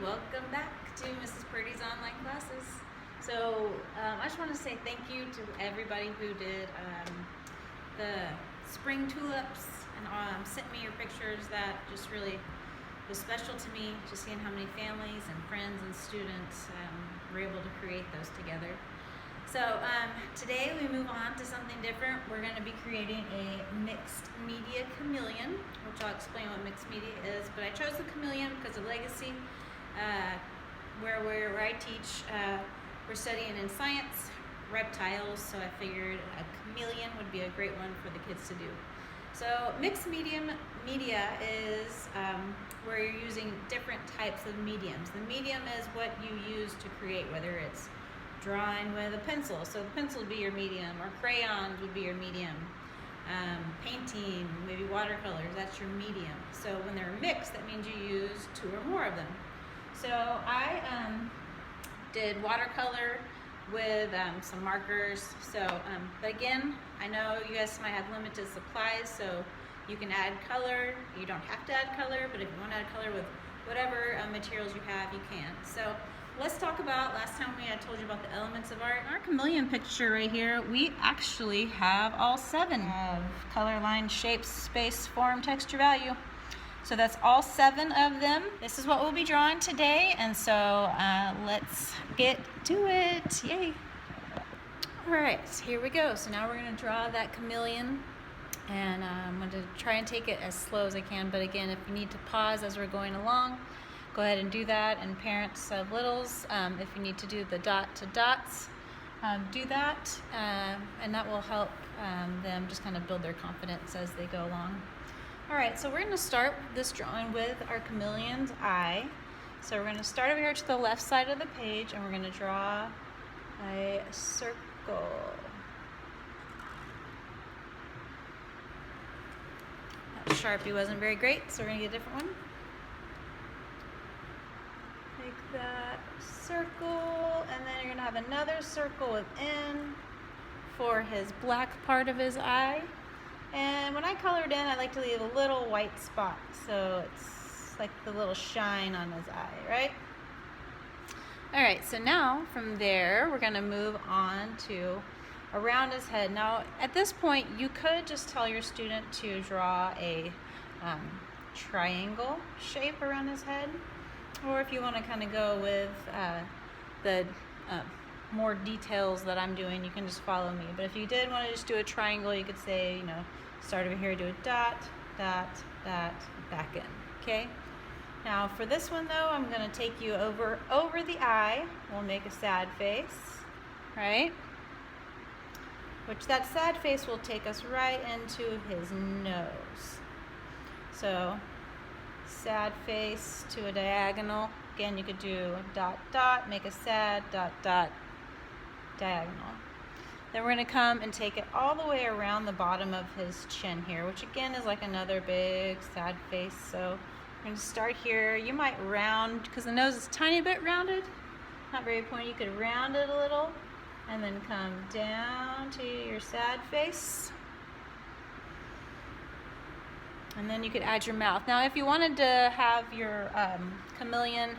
welcome back to Mrs. Purdy's online classes. So I just want to say thank you to everybody who did the spring tulips and sent me your pictures. That just really was special to me, just seeing how many families and friends and students were able to create those together. So today we move on to something different. We're going to be creating a mixed media chameleon, which I'll explain what mixed media is. But I chose the chameleon because of legacy, where I teach. We're studying in science reptiles, so I figured a chameleon would be a great one for the kids to do. So mixed media is where you're using different types of mediums. The medium is what you use to create, whether it's drawing with a pencil, so the pencil would be your medium, or crayons would be your medium. Painting, maybe watercolors, that's your medium. So when they're mixed, that means you use two or more of them. So I did watercolor with some markers. So, but again, I know you guys might have limited supplies, so you can add color. You don't have to add color, but if you want to add color with whatever materials you have, you can. So let's talk about, last time I told you about the elements of art. Our chameleon picture right here, we actually have all 7 of color, line, shape, space, form, texture, value. So that's all 7 of them. This is what we'll be drawing today, and so let's get to it. Yay. All right, here we go. So now we're gonna draw that chameleon, and I'm gonna try and take it as slow as I can, but again, if you need to pause as we're going along, go ahead and do that. And parents of littles, if you need to do the dot to dots, do that, and that will help them just kind of build their confidence as they go along. All right, so we're going to start this drawing with our chameleon's eye. So we're going to start over here to the left side of the page, and we're going to draw a circle. That Sharpie wasn't very great, so we're going to get a different one. Make that circle, and then you're going to have another circle within for his black part of his eye. And when I colored in, I like to leave a little white spot, so it's like the little shine on his eye, right? All right, so now from there, we're going to move on to around his head. Now, at this point, you could just tell your student to draw a triangle shape around his head. Or if you want to kind of go with the more details that I'm doing, you can just follow me. But if you did want to just do a triangle, you could say, you know, start over here, do a dot, dot, dot, back in, okay? Now for this one though, I'm going to take you over the eye. We'll make a sad face, right? Which that sad face will take us right into his nose. So sad face to a diagonal. Again, you could do dot, dot, make a sad, dot, dot, diagonal. Then we're going to come and take it all the way around the bottom of his chin here, which again is like another big sad face. So we're going to start here. You might round, because the nose is a tiny bit rounded, not very pointy. You could round it a little and then come down to your sad face. And then you could add your mouth. Now if you wanted to have your chameleon's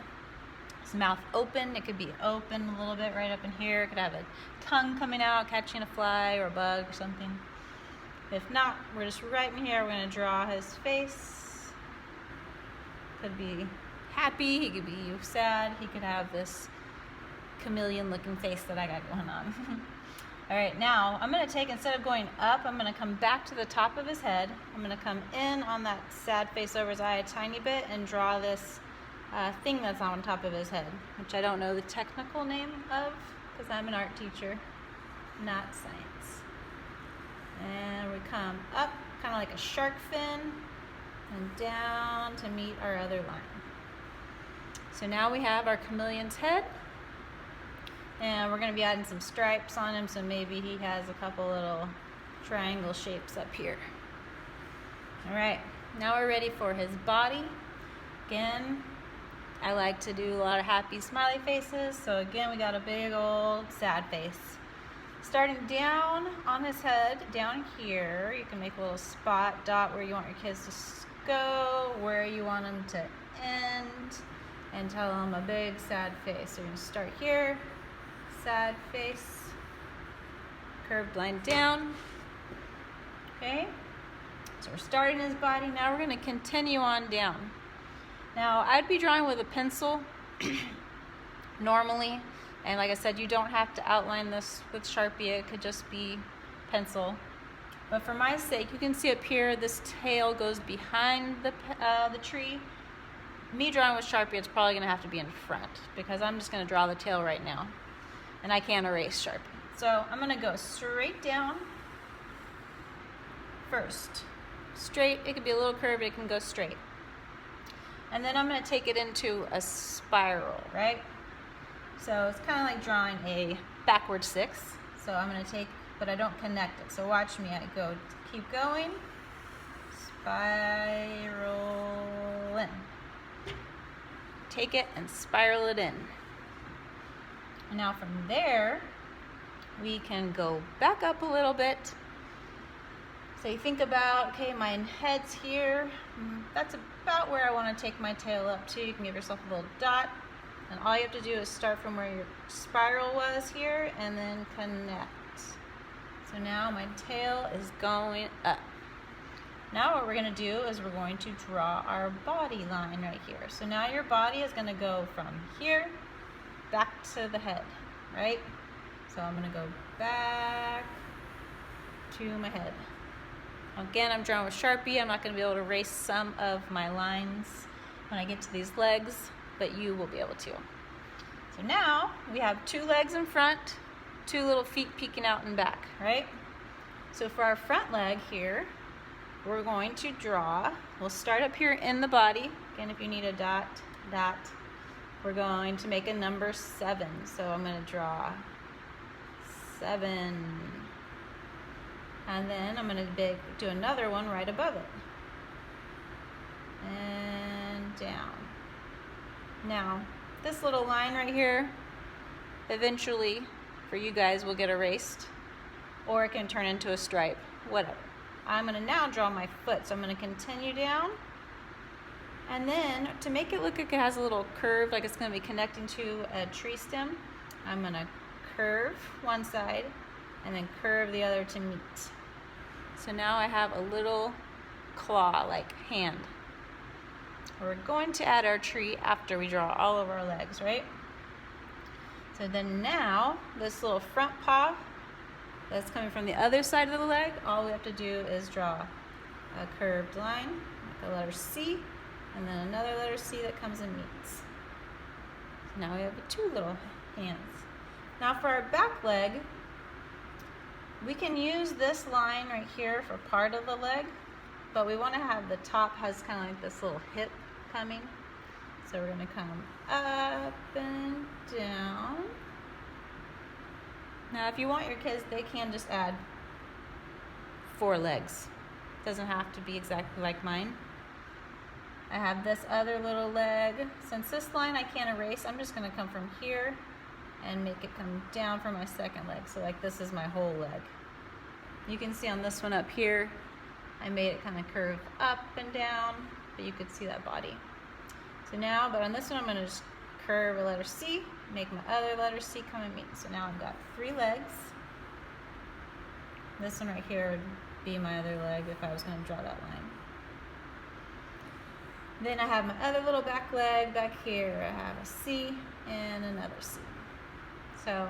mouth open, it could be open a little bit right up in here. It could have a tongue coming out, catching a fly or a bug or something. If not, we're just right in here. We're going to draw his face. Could be happy, he could be sad, he could have this chameleon looking face that I got going on. All right, now I'm going to take, instead of going up, I'm going to come back to the top of his head. I'm going to come in on that sad face over his eye a tiny bit and draw this thing that's on top of his head, which I don't know the technical name of because I'm an art teacher, not science. And we come up, kind of like a shark fin, and down to meet our other line. So now we have our chameleon's head, and we're going to be adding some stripes on him, so maybe he has a couple little triangle shapes up here. All right, now we're ready for his body. Again, I like to do a lot of happy smiley faces, so again we got a big old sad face. Starting down on his head, down here, you can make a little spot, dot where you want your kids to go, where you want them to end. and tell them a big sad face. So we're going to start here, sad face, curved line down. Okay, so we're starting his body. Now we're going to continue on down. Now I'd be drawing with a pencil normally, and like I said, you don't have to outline this with Sharpie. It could just be pencil. But for my sake, you can see up here, this tail goes behind the tree. Me drawing with Sharpie, it's probably going to have to be in front because I'm just going to draw the tail right now, and I can't erase Sharpie. So I'm going to go straight down first. Straight, it could be a little curved, it can go straight. And then I'm going to take it into a spiral, right? So it's kind of like drawing a backward 6. So I'm going to take, but I don't connect it. So watch me, I go, keep going, spiral in. Take it and spiral it in. And now from there, we can go back up a little bit. So you think about, okay, my head's here. That's about where I want to take my tail up to. You can give yourself a little dot. And all you have to do is start from where your spiral was here and then connect. So now my tail is going up. Now what we're going to do is we're going to draw our body line right here. So now your body is going to go from here back to the head, right? So I'm going to go back to my head. Again, I'm drawing with Sharpie. I'm not going to be able to erase some of my lines when I get to these legs, but you will be able to. So now we have 2 legs in front, 2 little feet peeking out and back, right? So for our front leg here, we're going to draw, we'll start up here in the body. Again, if you need a dot, we're going to make a number 7. So I'm going to draw 7. And then I'm going to do another one right above it. And down. Now, this little line right here, eventually, for you guys, will get erased. Or it can turn into a stripe, whatever. I'm going to now draw my foot. So I'm going to continue down. And then, to make it look like it has a little curve, like it's going to be connecting to a tree stem, I'm going to curve one side and then curve the other to meet. So now I have a little claw-like hand. We're going to add our tree after we draw all of our legs, right? So then now, this little front paw that's coming from the other side of the leg, all we have to do is draw a curved line, like a letter C, and then another letter C that comes and meets. So now we have 2 little hands. Now for our back leg, we can use this line right here for part of the leg, but we want to have the top has kind of like this little hip coming. So we're going to come up and down. Now if you want your kids, they can just add 4 legs. It doesn't have to be exactly like mine. I have this other little leg. Since this line I can't erase, I'm just going to come from here and make it come down for my second leg. So like this is my whole leg. You can see on this one up here, I made it kind of curve up and down, but you could see that body. So now, but on this one I'm going to just curve a letter C, make my other letter C come and meet. So now I've got 3 legs. This one right here would be my other leg if I was going to draw that line. Then I have my other little back leg back here. I have a C and another C. So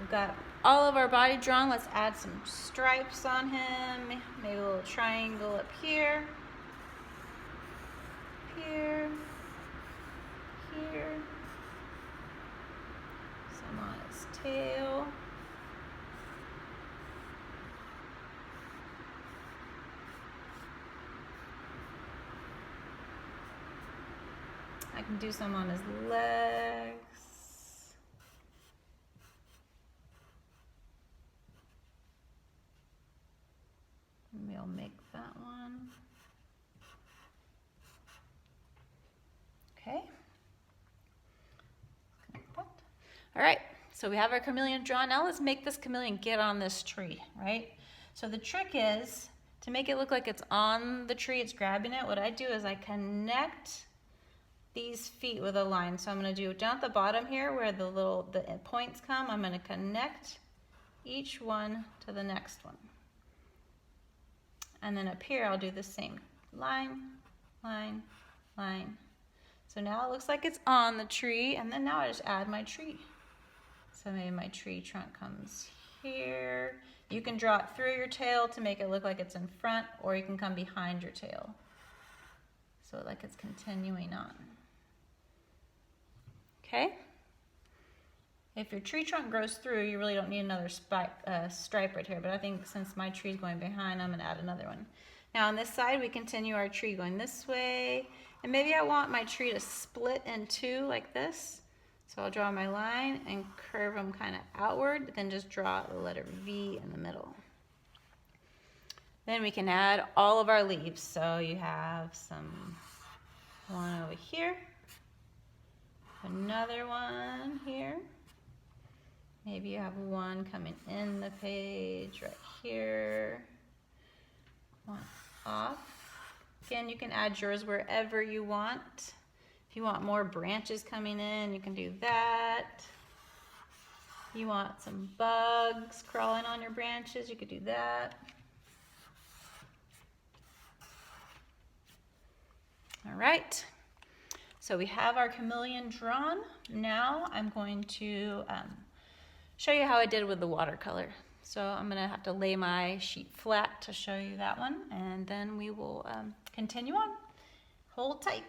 we've got all of our body drawn. Let's add some stripes on him. Maybe a little triangle up here. Here. Here. Some on his tail. I can do some on his legs. We'll make that one. Okay. All right, so we have our chameleon drawn. Now let's make this chameleon get on this tree, right? So the trick is to make it look like it's on the tree, it's grabbing it. What I do is I connect these feet with a line. So I'm going to do down at the bottom here where the points come, I'm going to connect each one to the next one. And then up here I'll do the same. Line, line, line. So now it looks like it's on the tree, and then now I just add my tree. So maybe my tree trunk comes here. You can draw it through your tail to make it look like it's in front, or you can come behind your tail. So like it's continuing on. Okay? If your tree trunk grows through, you really don't need another stripe right here, but I think since my tree is going behind, I'm going to add another one. Now on this side, we continue our tree going this way, and maybe I want my tree to split in two like this. So I'll draw my line and curve them kind of outward, then just draw the letter V in the middle. Then we can add all of our leaves. So you have one over here, another one here. Maybe you have one coming in the page right here, one off. Again, you can add yours wherever you want. If you want more branches coming in, you can do that. You want some bugs crawling on your branches, you could do that. All right, so we have our chameleon drawn. Now I'm going to show you how I did with the watercolor. So I'm gonna have to lay my sheet flat to show you that one, and then we will continue on. Hold tight.